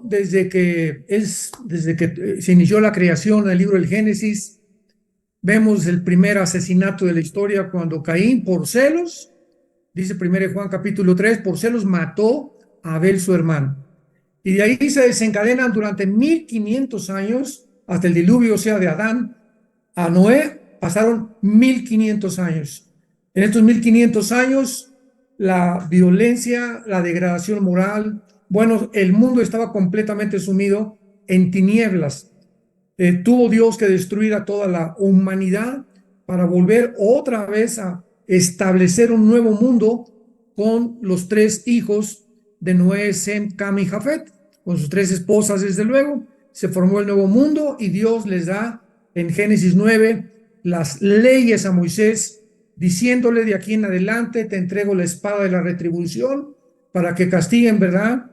desde que se inició la creación en el libro del Génesis, vemos el primer asesinato de la historia cuando Caín, por celos, dice 1 Juan capítulo 3, por celos mató a Abel su hermano. Y de ahí se desencadenan durante 1500 años, hasta el diluvio, o sea, de Adán a Noé, pasaron 1500 años. En estos 1500 años, la violencia, la degradación moral, bueno, el mundo estaba completamente sumido en tinieblas. Tuvo Dios que destruir a toda la humanidad para volver otra vez a establecer un nuevo mundo con los tres hijos de Noé, Sem, Cam y Jafet, con sus tres esposas, desde luego. Se formó el nuevo mundo y Dios les da en Génesis 9 las leyes a Moisés, diciéndole: de aquí en adelante te entrego la espada de la retribución para que castiguen, ¿verdad?,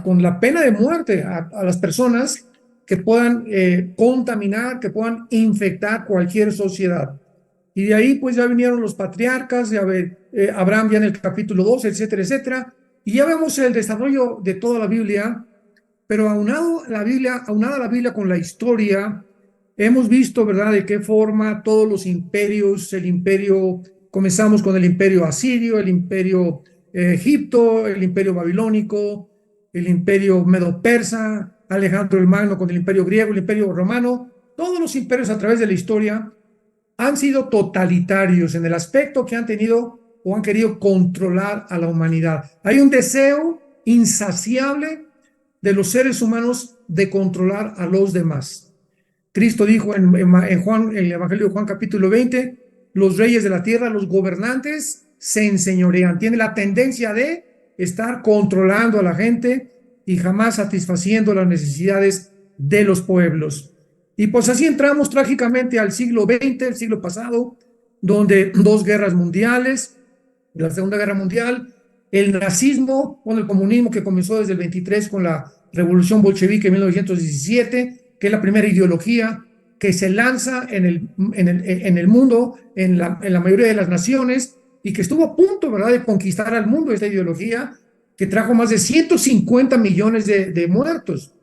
con la pena de muerte a las personas que puedan contaminar, que puedan infectar cualquier sociedad. Y de ahí pues ya vinieron los patriarcas, Abraham ya en el capítulo 2, etcétera, etcétera. Y ya vemos el desarrollo de toda la Biblia, pero aunada la Biblia con la historia, hemos visto, ¿verdad?, de qué forma todos los imperios, comenzamos con el imperio asirio, el imperio Egipto, el imperio babilónico, el imperio medo-persa, Alejandro el Magno con el imperio griego, el imperio romano. Todos los imperios a través de la historia han sido totalitarios en el aspecto que han tenido o han querido controlar a la humanidad. Hay un deseo insaciable de los seres humanos de controlar a los demás. Cristo dijo en el Evangelio de Juan capítulo 20, los reyes de la tierra, los gobernantes, se enseñorean. Tiene la tendencia de estar controlando a la gente y jamás satisfaciendo las necesidades de los pueblos. Y pues así entramos trágicamente al siglo XX, el siglo pasado, donde dos guerras mundiales, la Segunda Guerra Mundial, el nazismo, el comunismo que comenzó desde el 23 con la revolución bolchevique en 1917, que es la primera ideología que se lanza en el mundo, en la mayoría de las naciones, y que estuvo a punto, ¿verdad?, de conquistar al mundo, esta ideología que trajo más de 150 millones de muertos.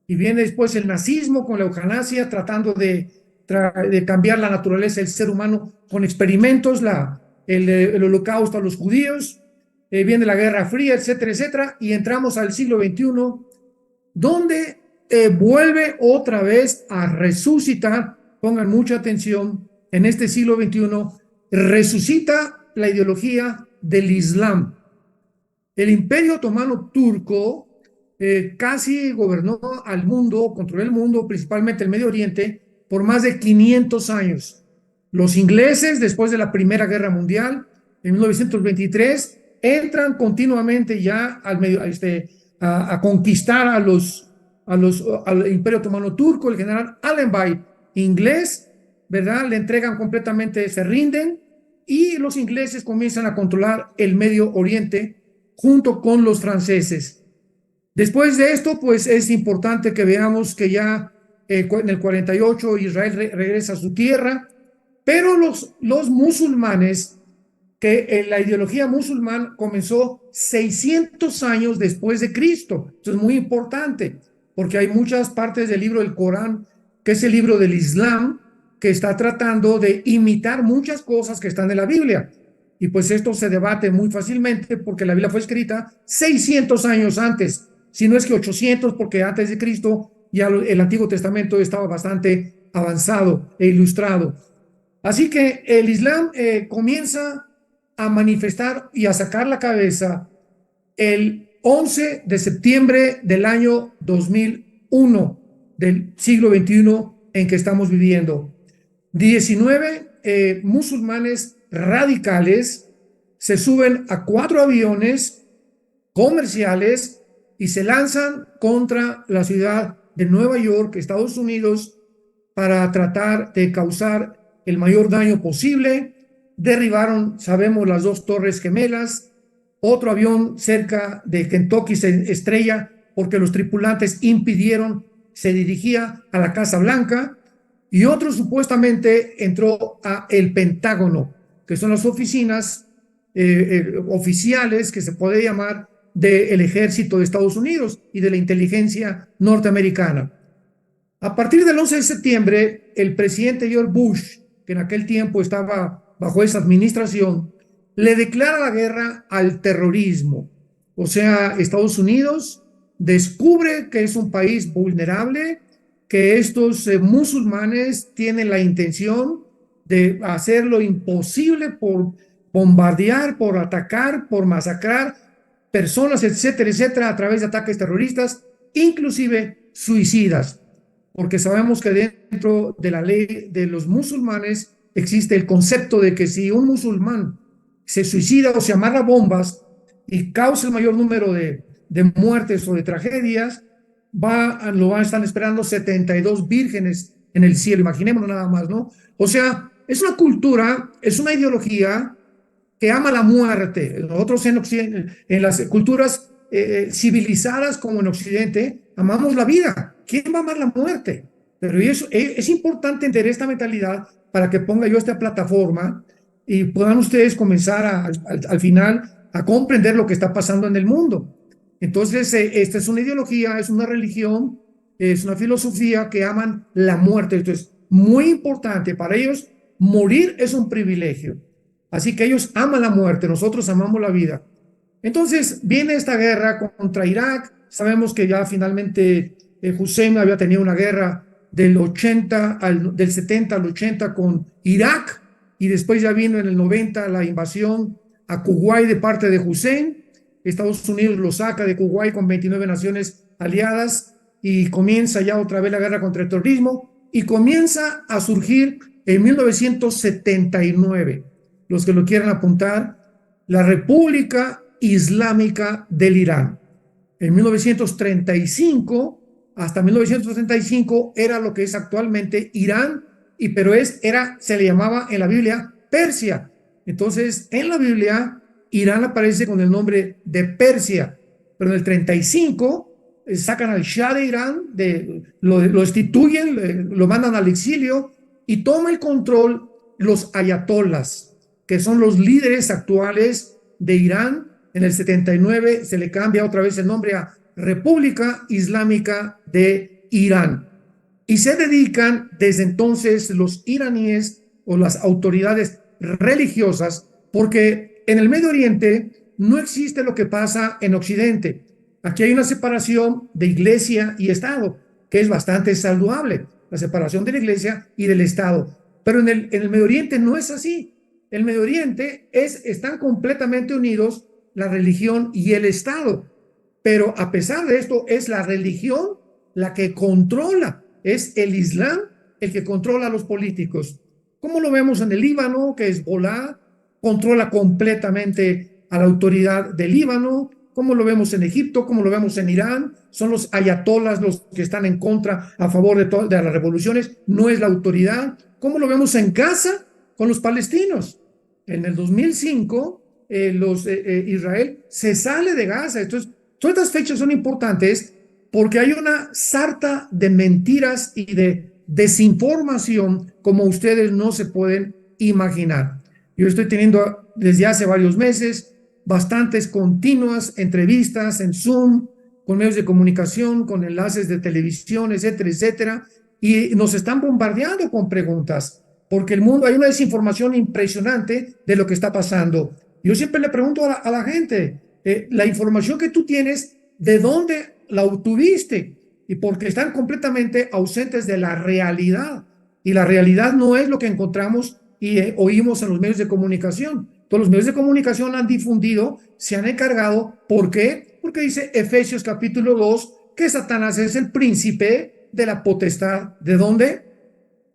Y viene después el nazismo con la eutanasia, tratando de cambiar la naturaleza del ser humano con experimentos, el holocausto a los judíos, viene la Guerra Fría, etcétera, etcétera, y entramos al siglo XXI, donde vuelve otra vez a resucitar. Pongan mucha atención, en este siglo XXI resucita la ideología del Islam. El Imperio Otomano turco casi gobernó al mundo, controló el mundo, principalmente el Medio Oriente, por más de 500 años. Los ingleses, después de la Primera Guerra Mundial, en 1923, entran continuamente ya a conquistar al Imperio Otomano turco. El general Allenby, inglés, ¿verdad?, le entregan completamente, se rinden, y los ingleses comienzan a controlar el Medio Oriente junto con los franceses. Después de esto, pues es importante que veamos que ya en el 48 Israel regresa a su tierra, pero los musulmanes, que la ideología musulmán comenzó 600 años después de Cristo. Esto es muy importante, porque hay muchas partes del libro del Corán, que es el libro del Islam, que está tratando de imitar muchas cosas que están en la Biblia. Y pues esto se debate muy fácilmente porque la Biblia fue escrita 600 años antes, si no es que 800, porque antes de Cristo ya el Antiguo Testamento estaba bastante avanzado e ilustrado. Así que el Islam comienza a manifestar y a sacar la cabeza el 11 de septiembre del año 2001, del siglo XXI en que estamos viviendo. 19 musulmanes radicales se suben a 4 aviones comerciales y se lanzan contra la ciudad de Nueva York, Estados Unidos, para tratar de causar el mayor daño posible. Derribaron, sabemos, las 2 torres gemelas. Otro avión cerca de Kentucky se estrella porque los tripulantes impidieron, se dirigía a la Casa Blanca. Y otro supuestamente entró a el Pentágono, que son las oficinas oficiales que se puede llamar del ejército de Estados Unidos y de la inteligencia norteamericana. A partir del 11 de septiembre, el presidente George Bush, que en aquel tiempo estaba bajo esa administración, le declara la guerra al terrorismo. O sea, Estados Unidos descubre que es un país vulnerable, que estos musulmanes tienen la intención de hacer lo imposible por bombardear, por atacar, por masacrar personas, etcétera, etcétera, a través de ataques terroristas, inclusive suicidas, porque sabemos que dentro de la ley de los musulmanes existe el concepto de que si un musulmán se suicida o se amarra bombas y causa el mayor número de muertes o de tragedias, lo van a estar esperando 72 vírgenes en el cielo, imaginémonos nada más, ¿no? O sea, es una cultura, es una ideología que ama la muerte. Nosotros en las culturas civilizadas como en Occidente, amamos la vida. ¿Quién va a amar la muerte? Pero eso, es importante entender esta mentalidad para que ponga yo esta plataforma y puedan ustedes comenzar al final a comprender lo que está pasando en el mundo. Entonces, esta es una ideología, es una religión, es una filosofía que aman la muerte. Esto es muy importante. Para ellos, morir es un privilegio. Así que ellos aman la muerte, nosotros amamos la vida. Entonces viene esta guerra contra Irak. Sabemos que ya finalmente Hussein había tenido una guerra del 70 al 80 con Irak, y después ya vino en el 90 la invasión a Kuwait de parte de Hussein. Estados Unidos lo saca de Kuwait con 29 naciones aliadas y comienza ya otra vez la guerra contra el terrorismo, y comienza a surgir en 1979, los que lo quieran apuntar, la República Islámica del Irán. En 1935 hasta 1935 era lo que es actualmente Irán, pero se le llamaba en la Biblia Persia. Entonces, en la Biblia, Irán aparece con el nombre de Persia, pero en el 35 sacan al Shah de Irán, lo destituyen, lo mandan al exilio y toma el control los ayatolás, que son los líderes actuales de Irán. En el 79 se le cambia otra vez el nombre a República Islámica de Irán. Y se dedican desde entonces los iraníes o las autoridades religiosas, porque en el Medio Oriente no existe lo que pasa en Occidente. Aquí hay una separación de iglesia y Estado, que es bastante saludable, la separación de la iglesia y del Estado. Pero en el Medio Oriente no es así. El Medio Oriente están completamente unidos la religión y el Estado. Pero a pesar de esto, es la religión la que controla, es el Islam el que controla a los políticos. Como lo vemos en el Líbano, que Hezbolá controla completamente a la autoridad del Líbano, como lo vemos en Egipto, como lo vemos en Irán, son los ayatolás los que están en contra, a favor de las revoluciones, no es la autoridad, como lo vemos en Gaza con los palestinos. En el 2005, Israel se sale de Gaza. Entonces, todas estas fechas son importantes porque hay una sarta de mentiras y de desinformación como ustedes no se pueden imaginar. Yo estoy teniendo desde hace varios meses bastantes continuas entrevistas en Zoom, con medios de comunicación, con enlaces de televisión, etcétera, etcétera, y nos están bombardeando con preguntas, porque el mundo, hay una desinformación impresionante de lo que está pasando. Yo siempre le pregunto a la gente, la información que tú tienes, ¿de dónde la obtuviste? Y porque están completamente ausentes de la realidad, y la realidad no es lo que encontramos y oímos en los medios de comunicación. Todos los medios de comunicación han difundido, se han encargado. ¿Por qué? Porque dice Efesios capítulo 2 que Satanás es el príncipe de la potestad. ¿De dónde?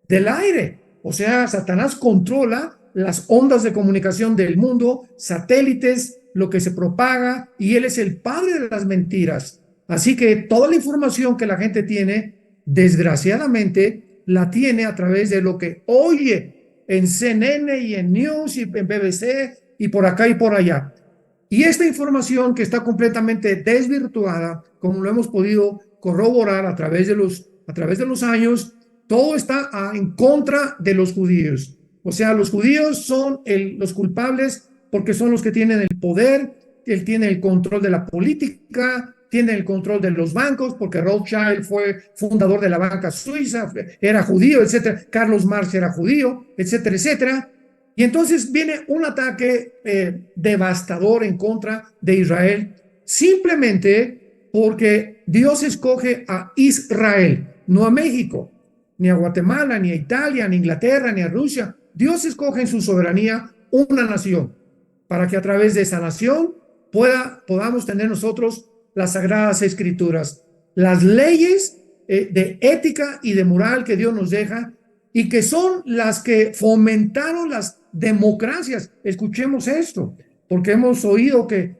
Del aire. O sea, Satanás controla las ondas de comunicación del mundo, satélites, lo que se propaga, y él es el padre de las mentiras. Así que toda la información que la gente tiene, desgraciadamente, la tiene a través de lo que oye en CNN y en News y en BBC y por acá y por allá. Y esta información que está completamente desvirtuada, como lo hemos podido corroborar a través de los años, todo está en contra de los judíos. O sea, los judíos son los culpables porque son los que tienen el poder, él tiene el control de la política, tiene el control de los bancos, porque Rothschild fue fundador de la banca suiza, era judío, etcétera. Carlos Marx era judío, etcétera, etcétera. Y entonces viene un ataque devastador en contra de Israel, simplemente porque Dios escoge a Israel, no a México, ni a Guatemala, ni a Italia, ni a Inglaterra, ni a Rusia. Dios escoge en su soberanía una nación, para que a través de esa nación podamos tener nosotros las sagradas escrituras, las leyes de ética y de moral que Dios nos deja y que son las que fomentaron las democracias. Escuchemos esto, porque hemos oído que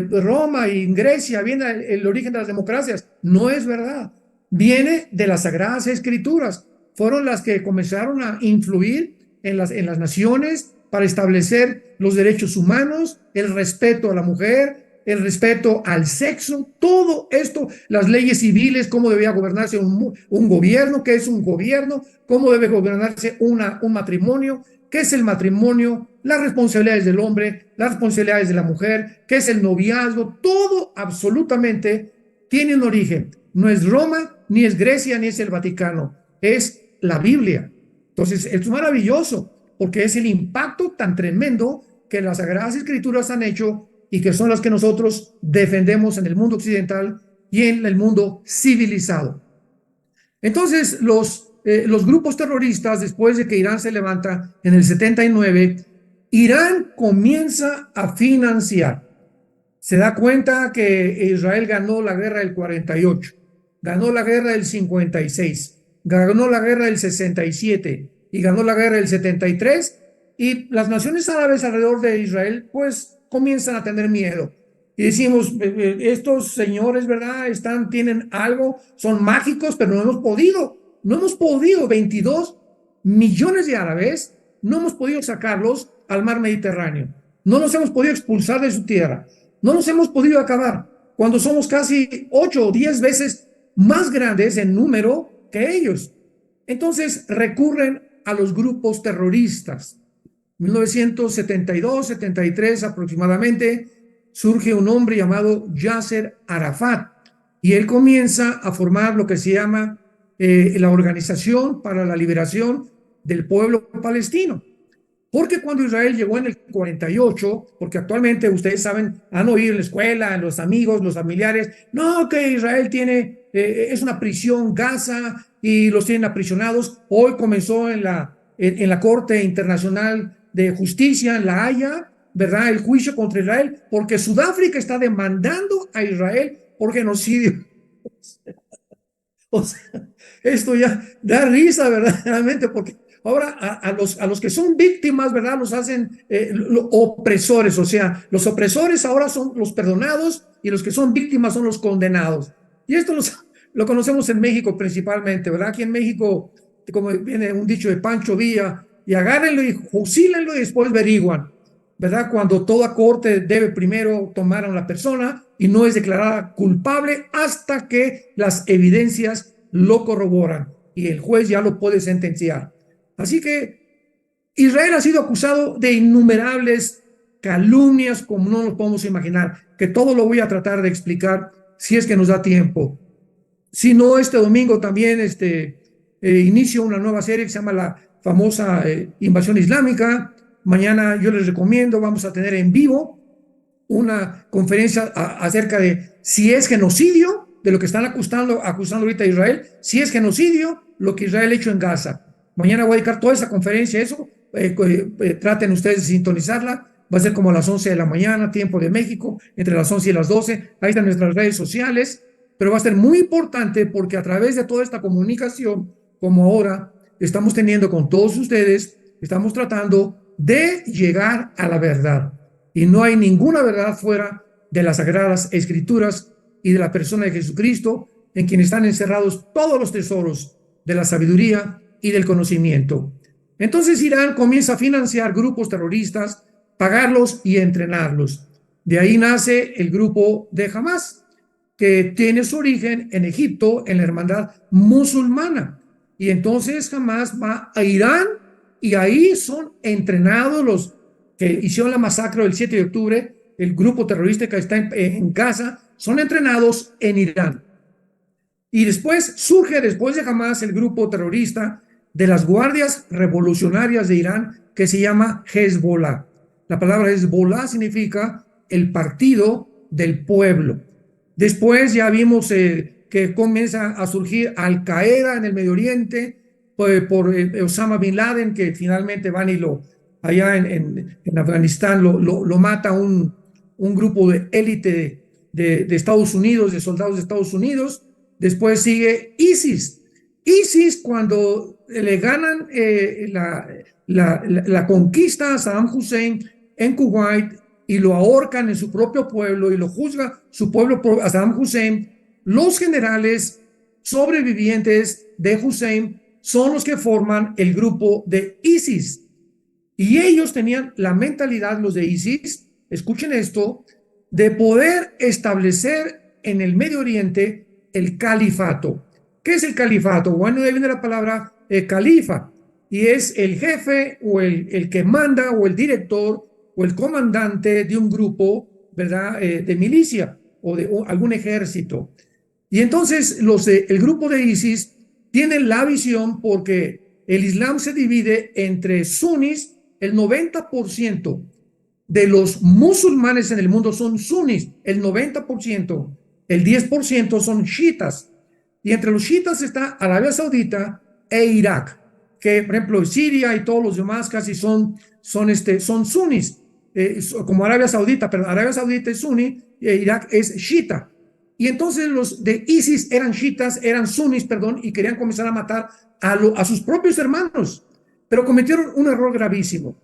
Roma y Grecia viene el origen de las democracias. No es verdad. Viene de las sagradas escrituras. Fueron las que comenzaron a influir en las naciones para establecer los derechos humanos, el respeto a la mujer, el respeto al sexo, todo esto, las leyes civiles, cómo debía gobernarse un gobierno, qué es un gobierno, cómo debe gobernarse un matrimonio, qué es el matrimonio, las responsabilidades del hombre, las responsabilidades de la mujer, qué es el noviazgo, todo absolutamente tiene un origen. No es Roma, ni es Grecia, ni es el Vaticano, es la Biblia. Entonces, es maravilloso, porque es el impacto tan tremendo que las Sagradas Escrituras han hecho y que son las que nosotros defendemos en el mundo occidental y en el mundo civilizado. Entonces, los grupos terroristas, después de que Irán se levanta en el 79, Irán comienza a financiar. Se da cuenta que Israel ganó la guerra del 48, ganó la guerra del 56, ganó la guerra del 67 y ganó la guerra del 73, y las naciones árabes alrededor de Israel pues comienzan a tener miedo. Y decimos, estos señores, ¿verdad? Tienen algo, son mágicos, pero no hemos podido, 22 millones de árabes, no hemos podido sacarlos al mar Mediterráneo, no los hemos podido expulsar de su tierra, no los hemos podido acabar, cuando somos casi 8 o 10 veces más grandes en número que ellos. Entonces recurren a los grupos terroristas. 1972, 73 aproximadamente, surge un hombre llamado Yasser Arafat y él comienza a formar lo que se llama la Organización para la Liberación del Pueblo Palestino. Porque cuando Israel llegó en el 48, porque actualmente ustedes saben, han oído en la escuela, los amigos, los familiares, no, que Israel es una prisión Gaza y los tienen aprisionados. Hoy comenzó en la Corte Internacional de Justicia, en La Haya, ¿verdad? El juicio contra Israel, porque Sudáfrica está demandando a Israel por genocidio. O sea, esto ya da risa verdaderamente, porque ahora a los que son víctimas, ¿verdad? Los hacen opresores, o sea, los opresores ahora son los perdonados y los que son víctimas son los condenados. Y esto lo conocemos en México principalmente, ¿verdad? Aquí en México, como viene un dicho de Pancho Villa, y agárrenlo y fusílenlo y después averiguan, ¿verdad? Cuando toda corte debe primero tomar a una persona y no es declarada culpable hasta que las evidencias lo corroboran y el juez ya lo puede sentenciar. Así que Israel ha sido acusado de innumerables calumnias como no nos podemos imaginar, que todo lo voy a tratar de explicar si es que nos da tiempo. Si no, este domingo también inicio una nueva serie que se llama la famosa invasión islámica. Mañana yo les recomiendo, vamos a tener en vivo una conferencia acerca de si es genocidio, de lo que están acusando ahorita a Israel, si es genocidio lo que Israel ha hecho en Gaza. Mañana voy a dedicar toda esa conferencia a eso. Traten ustedes de sintonizarla. Va a ser como a las 11 de la mañana, tiempo de México, entre las 11 y las 12. Ahí están nuestras redes sociales. Pero va a ser muy importante porque a través de toda esta comunicación, como ahora estamos teniendo con todos ustedes, estamos tratando de llegar a la verdad. Y no hay ninguna verdad fuera de las Sagradas Escrituras y de la persona de Jesucristo, en quien están encerrados todos los tesoros de la sabiduría y del conocimiento. Entonces Irán comienza a financiar grupos terroristas, pagarlos y entrenarlos. De ahí nace el grupo de Hamas, que tiene su origen en Egipto, en la hermandad musulmana. Y entonces Hamas va a Irán y ahí son entrenados los que hicieron la masacre del 7 de octubre, el grupo terrorista que está en Gaza, son entrenados en Irán. Y después surge, después de Hamas, el grupo terrorista de las guardias revolucionarias de Irán, que se llama Hezbollah. La palabra Hezbollah significa el partido del pueblo. Después ya vimos que comienza a surgir Al Qaeda en el Medio Oriente, por Osama Bin Laden, que finalmente van y allá en Afganistán lo mata un grupo de élite de Estados Unidos, de soldados de Estados Unidos. Después sigue ISIS. ISIS, cuando le ganan la conquista a Saddam Hussein en Kuwait y lo ahorcan en su propio pueblo y lo juzga su pueblo a Saddam Hussein, los generales sobrevivientes de Hussein son los que forman el grupo de ISIS. Y ellos tenían la mentalidad, los de ISIS, escuchen esto, de poder establecer en el Medio Oriente el califato. ¿Qué es el califato? Bueno, de ahí viene la palabra califa, y es el jefe o el que manda o el director o el comandante de un grupo, ¿verdad? De milicia o de algún ejército. Y entonces el grupo de ISIS tienen la visión, porque el Islam se divide entre sunis. El 90% de los musulmanes en el mundo son sunis, el 90%, el 10% son chiitas. Y entre los chiitas está Arabia Saudita e Irak, que por ejemplo Siria y todos los demás casi son sunis, como Arabia Saudita, pero Arabia Saudita es suní y Irak es chiita. Y entonces los de ISIS eran chiitas, eran sunis, perdón, y querían comenzar a matar a sus propios hermanos, pero cometieron un error gravísimo.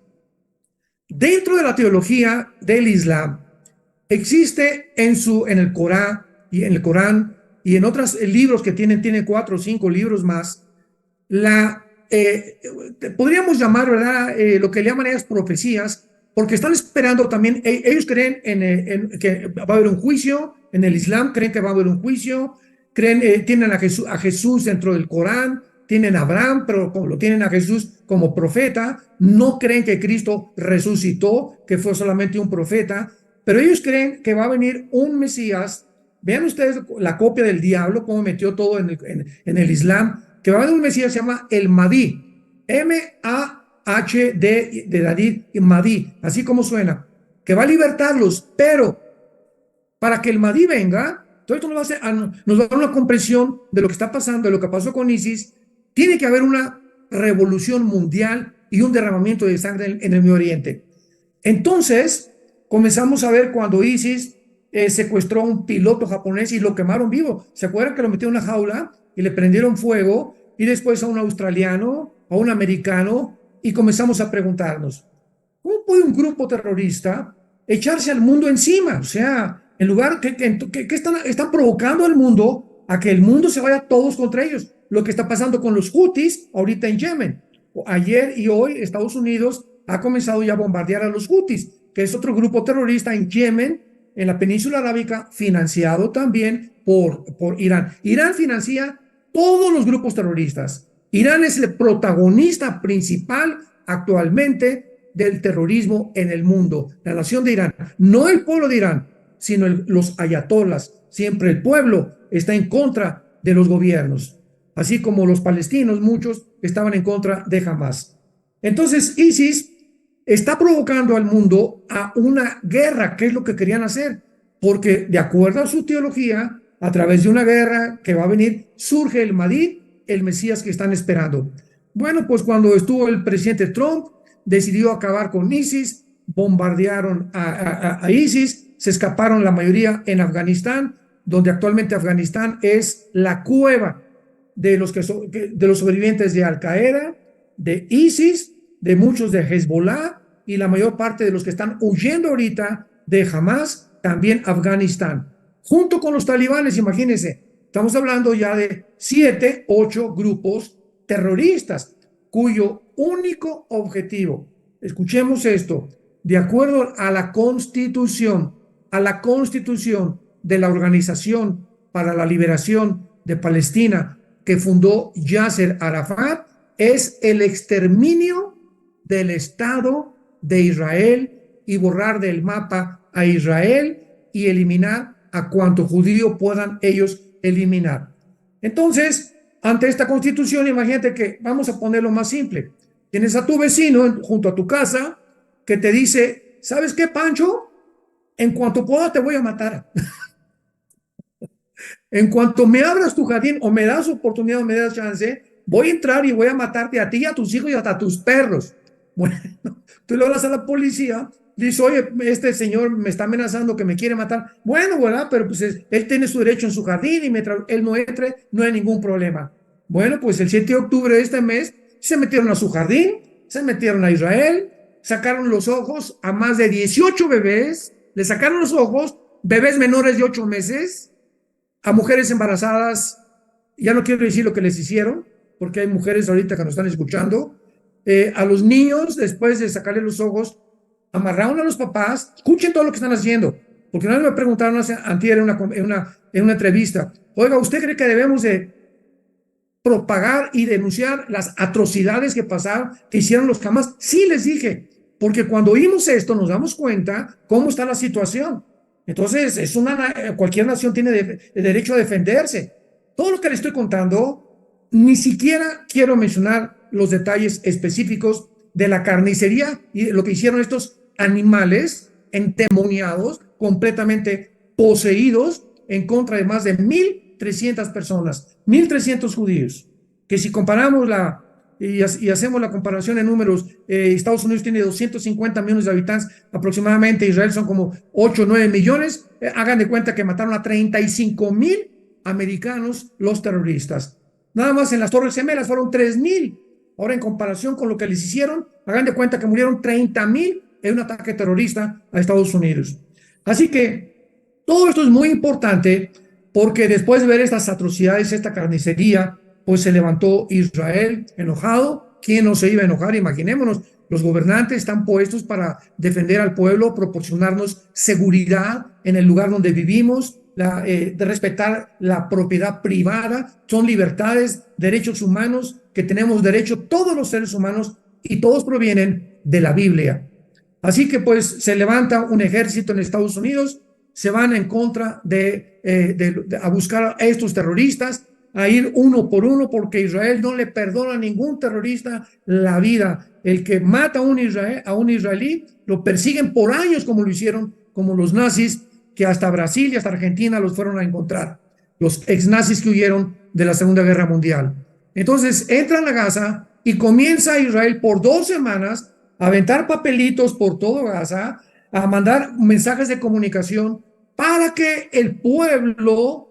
Dentro de la teología del Islam existe en el Corán y en otros libros que tiene 4 o 5 libros más, podríamos llamar, ¿verdad? Lo que le llaman ellas profecías, porque están esperando también. Ellos creen en que va a haber un juicio. En el Islam creen que va a haber un juicio, tienen a Jesús dentro del Corán, tienen a Abraham, pero lo tienen a Jesús como profeta. No creen que Cristo resucitó, que fue solamente un profeta, pero ellos creen que va a venir un Mesías. Vean ustedes la copia del diablo, cómo metió todo en el Islam, que va a venir un Mesías, se llama el Mahdi, M-A-H-D de David, Mahdi, así como suena, que va a libertarlos, pero para que el Mahdi venga, todo esto nos va a dar una comprensión de lo que está pasando, de lo que pasó con ISIS. Tiene que haber una revolución mundial y un derramamiento de sangre en el Medio Oriente. Entonces, comenzamos a ver cuando ISIS secuestró a un piloto japonés y lo quemaron vivo. ¿Se acuerdan que lo metieron en una jaula y le prendieron fuego? Y después a un australiano, a un americano, y comenzamos a preguntarnos, ¿cómo puede un grupo terrorista echarse al mundo encima? O sea, en lugar que están provocando al mundo a que el mundo se vaya todos contra ellos. Lo que está pasando con los Houthis ahorita en Yemen. Ayer y hoy Estados Unidos ha comenzado ya a bombardear a los Houthis, que es otro grupo terrorista en Yemen, en la península arábica, financiado también por Irán. Irán financia todos los grupos terroristas. Irán es el protagonista principal actualmente del terrorismo en el mundo. La nación de Irán, no el pueblo de Irán, sino los ayatolas. Siempre el pueblo está en contra de los gobiernos, así como los palestinos, muchos estaban en contra de Hamas. Entonces ISIS está provocando al mundo a una guerra, que es lo que querían hacer, porque de acuerdo a su teología, a través de una guerra que va a venir, surge el Mahdi, el Mesías que están esperando. Bueno, pues cuando estuvo el presidente Trump, decidió acabar con ISIS, bombardearon a ISIS, se escaparon la mayoría en Afganistán, donde actualmente Afganistán es la cueva de los sobrevivientes de Al Qaeda, de ISIS, de muchos de Hezbollah y la mayor parte de los que están huyendo ahorita de Hamas, también Afganistán, junto con los talibanes. Imagínense, estamos hablando ya de 7, 8 grupos terroristas cuyo único objetivo, escuchemos esto, de acuerdo a la Constitución de la Organización para la Liberación de Palestina que fundó Yasser Arafat, es el exterminio del Estado de Israel y borrar del mapa a Israel y eliminar a cuanto judío puedan ellos eliminar. Entonces, ante esta constitución, imagínate que, vamos a ponerlo más simple, tienes a tu vecino junto a tu casa que te dice, ¿sabes qué, Pancho? En cuanto pueda te voy a matar. En cuanto me abras tu jardín o me das oportunidad o me das chance, voy a entrar y voy a matarte a ti, a tus hijos y hasta a tus perros. Bueno, tú le hablas a la policía, dices, oye, este señor me está amenazando que me quiere matar. Bueno, ¿verdad? Pero pues él tiene su derecho en su jardín y mientras él no entre, no hay ningún problema. Bueno, pues el 7 de octubre de este mes se metieron a su jardín, se metieron a Israel, sacaron los ojos a más de 18 bebés, le sacaron los ojos, bebés menores de 8 meses, a mujeres embarazadas, ya no quiero decir lo que les hicieron, porque hay mujeres ahorita que nos están escuchando, a los niños, después de sacarle los ojos, amarraron a los papás, escuchen todo lo que están haciendo, porque una vez me preguntaron antier en una entrevista, oiga, ¿usted cree que debemos de propagar y denunciar las atrocidades que pasaron, que hicieron los Hamas? Sí, les dije, porque cuando oímos esto nos damos cuenta cómo está la situación. Entonces, cualquier nación tiene derecho a defenderse. Todo lo que le estoy contando, ni siquiera quiero mencionar los detalles específicos de la carnicería y de lo que hicieron estos animales endemoniados, completamente poseídos, en contra de más de 1,300 personas, 1,300 judíos, que si comparamos y hacemos la comparación en números, Estados Unidos tiene 250 millones de habitantes aproximadamente, Israel son como 8 o 9 millones, hagan de cuenta que mataron a 35,000 americanos los terroristas. Nada más en las Torres Gemelas fueron 3,000. Ahora, en comparación con lo que les hicieron, hagan de cuenta que murieron 30,000 en un ataque terrorista a Estados Unidos. Así que todo esto es muy importante porque después de ver estas atrocidades, esta carnicería, pues se levantó Israel enojado. ¿Quién no se iba a enojar? Imaginémonos, los gobernantes están puestos para defender al pueblo, proporcionarnos seguridad en el lugar donde vivimos, de respetar la propiedad privada, son libertades, derechos humanos que tenemos derecho todos los seres humanos y todos provienen de la Biblia. Así que pues se levanta un ejército en Estados Unidos, se van en contra a buscar a estos terroristas, a ir uno por uno, porque Israel no le perdona a ningún terrorista la vida. El que mata a un israelí, lo persiguen por años como lo hicieron, como los nazis, que hasta Brasil y hasta Argentina los fueron a encontrar, los ex-nazis que huyeron de la Segunda Guerra Mundial. Entonces entran a Gaza y comienza Israel por 2 semanas a aventar papelitos por todo Gaza, a mandar mensajes de comunicación para que el pueblo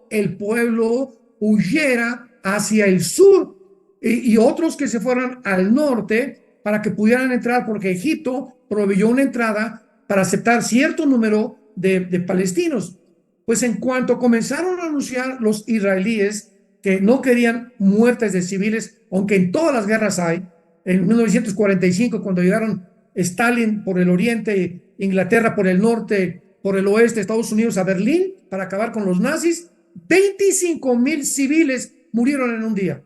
huyera hacia el sur y otros que se fueran al norte para que pudieran entrar, porque Egipto proveyó una entrada para aceptar cierto número de palestinos. Pues en cuanto comenzaron a anunciar los israelíes que no querían muertes de civiles, aunque en todas las guerras hay, en 1945 cuando llegaron Stalin por el oriente, Inglaterra por el norte, por el oeste, Estados Unidos a Berlín para acabar con los nazis, 25,000 civiles murieron en un día.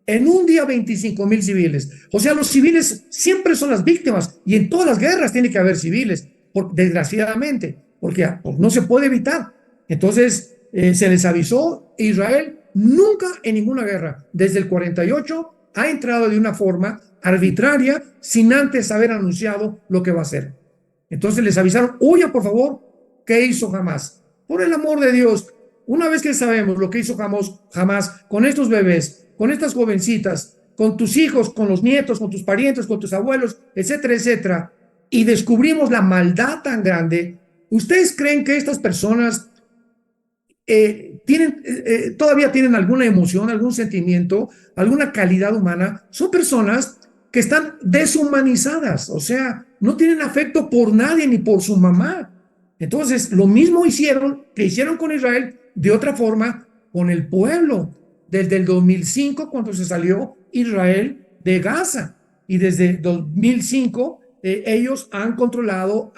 En un día 25,000 civiles. O sea, los civiles siempre son las víctimas y en todas las guerras tiene que haber civiles, desgraciadamente, porque no se puede evitar. Entonces, se les avisó, Israel nunca en ninguna guerra, desde el 48, ha entrado de una forma arbitraria sin antes haber anunciado lo que va a hacer. Entonces les avisaron, huya por favor. ¿Qué hizo Hamas? Por el amor de Dios, una vez que sabemos lo que hizo Hamas con estos bebés, con estas jovencitas, con tus hijos, con los nietos, con tus parientes, con tus abuelos, etcétera, etcétera, y descubrimos la maldad tan grande, ¿ustedes creen que estas personas todavía tienen alguna emoción, algún sentimiento, alguna calidad humana? Son personas que están deshumanizadas, o sea, no tienen afecto por nadie ni por su mamá. Entonces, lo mismo que hicieron con Israel, de otra forma, con el pueblo, desde el 2005, cuando se salió Israel de Gaza, y desde 2005 ellos han controlado,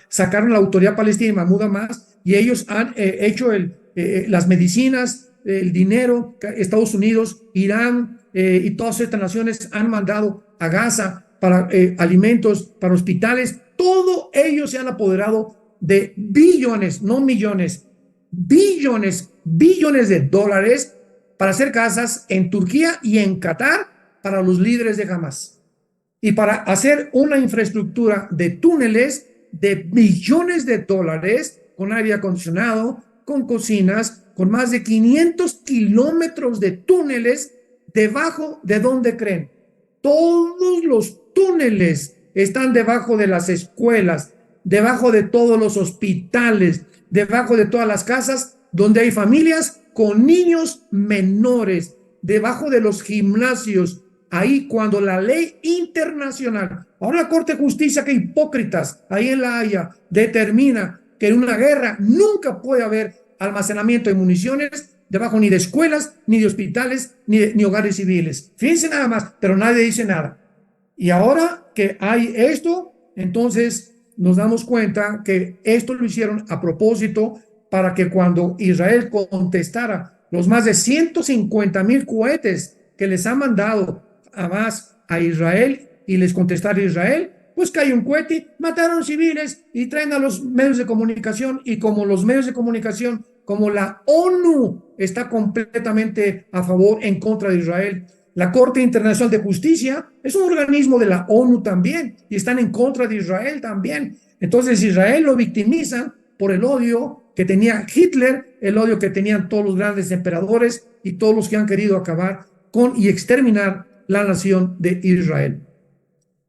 sacaron la autoridad palestina, Mahmoud Abbas, y ellos han hecho las medicinas, el dinero, Estados Unidos, Irán y todas estas naciones han mandado a Gaza para alimentos, para hospitales, todos ellos se han apoderado de billones, no millones, billones de dólares para hacer casas en Turquía y en Qatar para los líderes de Hamas y para hacer una infraestructura de túneles de billones de dólares con aire acondicionado, con cocinas, con más de 500 kilómetros de túneles debajo de donde creen. Todos los túneles están debajo de las escuelas, debajo de todos los hospitales, debajo de todas las casas donde hay familias con niños menores, debajo de los gimnasios. Ahí cuando la ley internacional, ahora la Corte de Justicia, que hipócritas, ahí en La Haya, determina que en una guerra nunca puede haber almacenamiento de municiones debajo ni de escuelas, ni de hospitales, ni hogares civiles. Fíjense nada más, pero nadie dice nada. Y ahora que hay esto, entonces nos damos cuenta que esto lo hicieron a propósito para que cuando Israel contestara los más de 150,000 cohetes que les ha mandado Hamas a Israel y les contestara Israel, pues cae un cohete, mataron civiles y traen a los medios de comunicación, y como los medios de comunicación, como la ONU está completamente a favor, en contra de Israel, la Corte Internacional de Justicia es un organismo de la ONU también y están en contra de Israel también. Entonces Israel lo victimizan por el odio que tenía Hitler, el odio que tenían todos los grandes emperadores y todos los que han querido acabar con y exterminar la nación de Israel.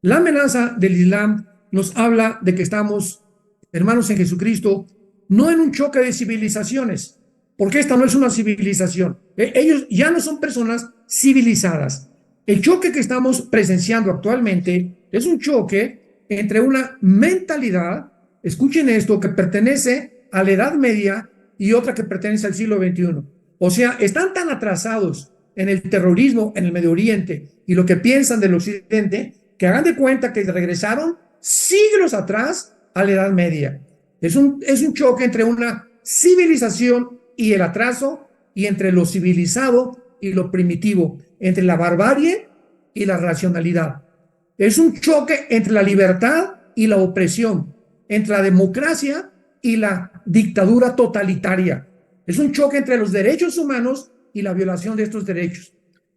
La amenaza del Islam nos habla de que estamos, hermanos en Jesucristo, no en un choque de civilizaciones, porque esta no es una civilización. Ellos ya no son personas civilizadas. El choque que estamos presenciando actualmente es un choque entre una mentalidad, escuchen esto, que pertenece a la Edad Media y otra que pertenece al siglo XXI. O sea, están tan atrasados en el terrorismo en el Medio Oriente y lo que piensan del Occidente, que hagan de cuenta que regresaron siglos atrás a la Edad Media. Es un choque entre una civilización y el atraso, y entre lo civilizado y lo primitivo, entre la barbarie y la racionalidad. Es un choque entre la libertad y la opresión, entre la democracia y la dictadura totalitaria. Es un choque entre los derechos humanos y la violación de estos derechos.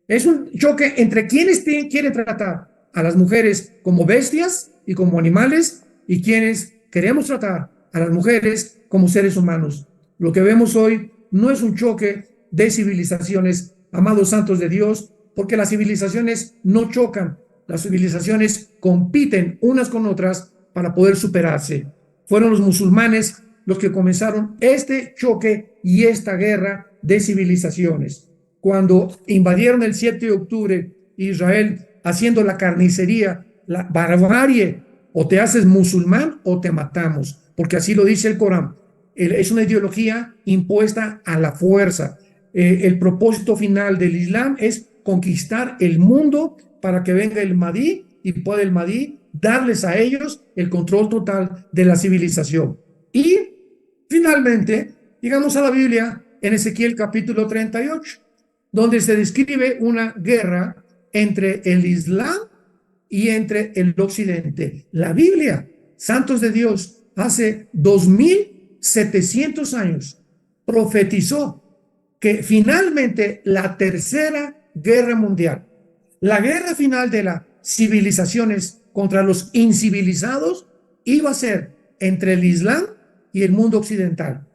Es un choque entre quienes quieren tratar a las mujeres como bestias y como animales, y quienes queremos tratar a las mujeres como seres humanos. Lo que vemos hoy no es un choque de civilizaciones, amados santos de Dios, porque las civilizaciones no chocan, las civilizaciones compiten unas con otras para poder superarse. Fueron los musulmanes los que comenzaron este choque y esta guerra de civilizaciones. Cuando invadieron el 7 de octubre Israel, haciendo la carnicería, la barbarie, o te haces musulmán o te matamos, porque así lo dice el Corán. Es una ideología impuesta a la fuerza. El propósito final del Islam es conquistar el mundo para que venga el Mahdi y pueda el Mahdi darles a ellos el control total de la civilización. Y finalmente llegamos a la Biblia en Ezequiel capítulo 38, donde se describe una guerra entre el Islam y entre el Occidente. La Biblia, santos de Dios, hace 2700 años profetizó que finalmente la tercera guerra mundial, la guerra final de las civilizaciones contra los incivilizados, iba a ser entre el Islam y el mundo occidental.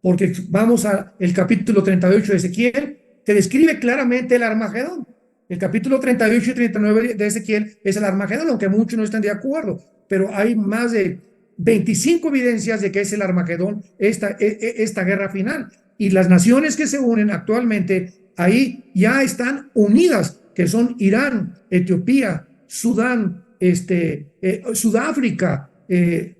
Porque vamos al capítulo 38 de Ezequiel, que describe claramente el Armagedón. El capítulo 38 y 39 de Ezequiel es el Armagedón, aunque muchos no están de acuerdo, pero hay más de 25 evidencias de que es el Armagedón, esta guerra final. Y las naciones que se unen actualmente ahí ya están unidas, que son Irán, Etiopía, Sudán, Sudáfrica,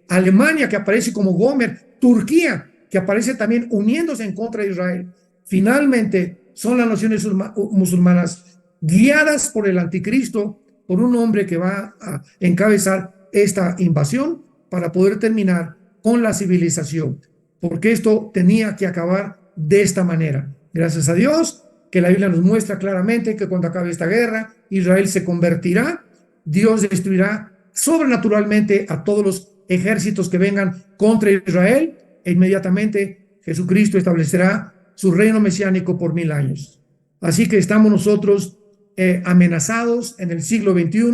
Alemania, que aparece como Gomer, Turquía, que aparece también uniéndose en contra de Israel. Finalmente son las naciones musulmanas guiadas por el anticristo, por un hombre que va a encabezar esta invasión para poder terminar con la civilización, porque esto tenía que acabar de esta manera. Gracias a Dios que la Biblia nos muestra claramente que cuando acabe esta guerra, Israel se convertirá, Dios destruirá sobrenaturalmente a todos los ejércitos que vengan contra Israel, e inmediatamente Jesucristo establecerá su reino mesiánico por 1000 años. Así que estamos nosotros amenazados en el siglo XXI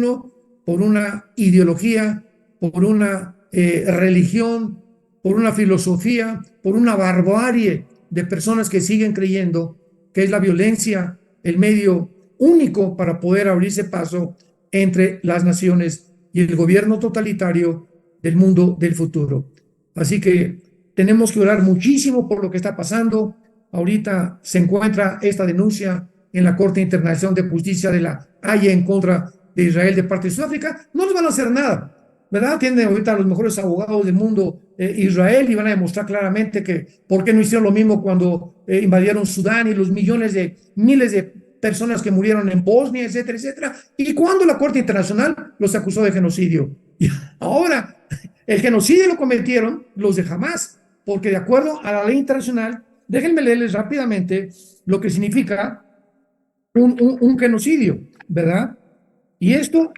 por una ideología, por una religión, por una filosofía, por una barbarie de personas que siguen creyendo que es la violencia el medio único para poder abrirse paso entre las naciones y el gobierno totalitario del mundo del futuro. Así que tenemos que orar muchísimo por lo que está pasando. Ahorita se encuentra esta denuncia en la Corte Internacional de Justicia de la Haya en contra de Israel de parte de Sudáfrica. No les van a hacer nada, ¿verdad? Tienen ahorita los mejores abogados del mundo Israel, y van a demostrar claramente que por qué no hicieron lo mismo cuando invadieron Sudán y los miles de personas que murieron en Bosnia, etcétera, etcétera, y cuando la Corte Internacional los acusó de genocidio. Y ahora, el genocidio lo cometieron los de Hamás, porque de acuerdo a la ley internacional, déjenme leerles rápidamente lo que significa un genocidio, ¿verdad? Y esto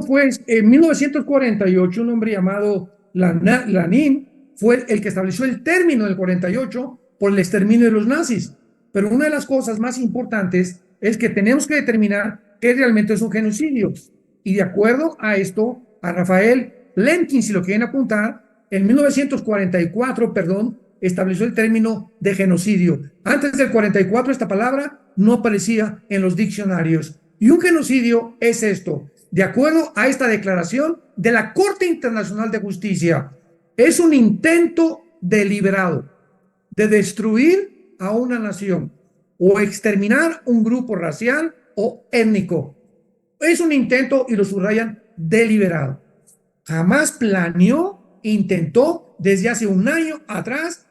fue en 1948, un hombre llamado Lanin fue el que estableció el término del 48 por el exterminio de los nazis. Pero una de las cosas más importantes es que tenemos que determinar qué realmente es un genocidio. Y de acuerdo a esto, a Rafael Lemkin, si lo quieren apuntar, en 1944, estableció el término de genocidio. Antes del 44 esta palabra no aparecía en los diccionarios. Y un genocidio es esto, de acuerdo a esta declaración de la Corte Internacional de Justicia, es un intento deliberado de destruir a una nación o exterminar un grupo racial o étnico. Es un intento, y lo subrayan, deliberado. Jamás planeó, intentó desde hace un año atrás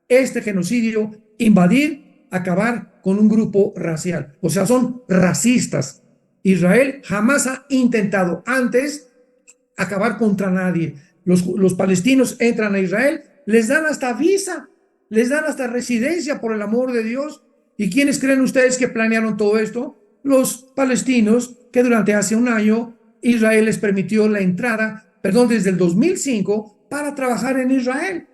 este genocidio, invadir, acabar con un grupo racial. O sea, son racistas. Israel jamás ha intentado antes acabar contra nadie. Los palestinos entran a Israel, les dan hasta visa, les dan hasta residencia, por el amor de Dios. ¿Y quiénes creen ustedes que planearon todo esto? Los palestinos, que durante hace un año Israel les permitió la entrada, desde el 2005, para trabajar en Israel,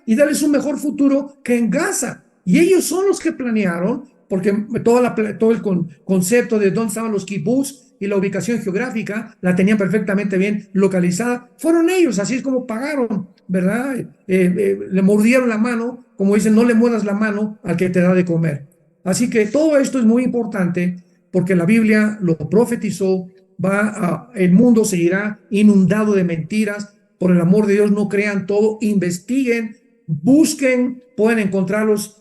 y darles un mejor futuro que en Gaza. Y ellos son los que planearon, porque todo el concepto de dónde estaban los kibbutz y la ubicación geográfica la tenían perfectamente bien localizada. Fueron ellos, así es como pagaron, ¿verdad? Le mordieron la mano, como dicen, no le muerdas la mano al que te da de comer. Así que todo esto es muy importante, porque la Biblia lo profetizó. El mundo seguirá inundado de mentiras. Por el amor de Dios, no crean todo, investiguen, busquen, pueden encontrarlos.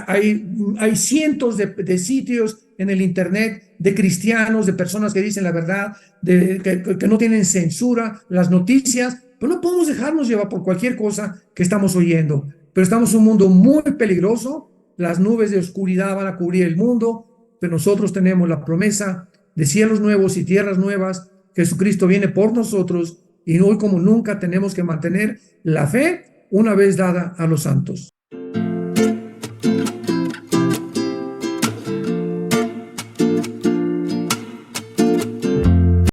Hay cientos de sitios en el internet de cristianos, de personas que dicen la verdad, que no tienen censura, las noticias, pero no podemos dejarnos llevar por cualquier cosa que estamos oyendo. Pero estamos en un mundo muy peligroso, las nubes de oscuridad van a cubrir el mundo, pero nosotros tenemos la promesa de cielos nuevos y tierras nuevas. Jesucristo viene por nosotros, y hoy como nunca tenemos que mantener la fe una vez dada a los santos.